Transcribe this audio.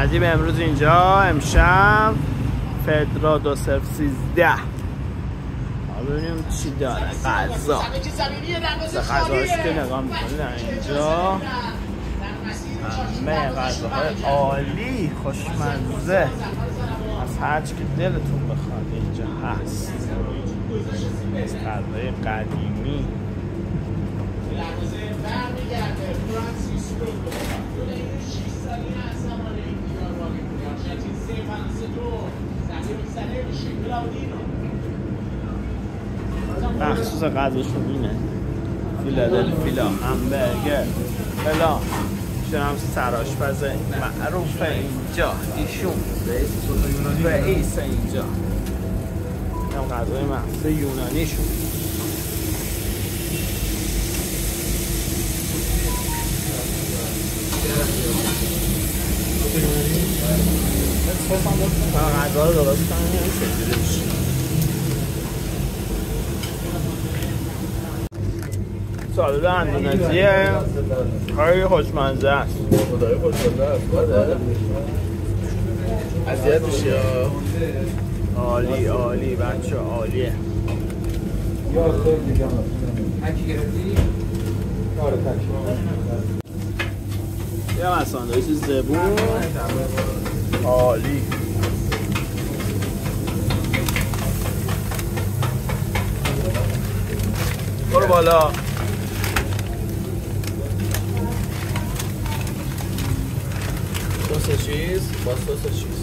عجیب امروز اینجا امشب فدرا 2-0-13 ببینیم چی داره غذا غذاش که نگاه میکنید اینجا همه غذاهای عالی خوشمزه از هرچی که دلتون بخواد اینجا هست از غذای قدیمی مخصوص غذاشون اینه فیلادلفیا همبرگر فلان هم سرآشپز معروف اینجا ایشون رئیس اینجا هم غذای مخصوص یونانیشون غذا رو درست کنیم چجوری میشه سالاد اندونزیه خیلی خوشمزه است خدای خوشمزه است اذیت میشی عالی عالی بچه عالیه یه من ساندویچ زبون عالی برو بالا سس چیز با سس چیز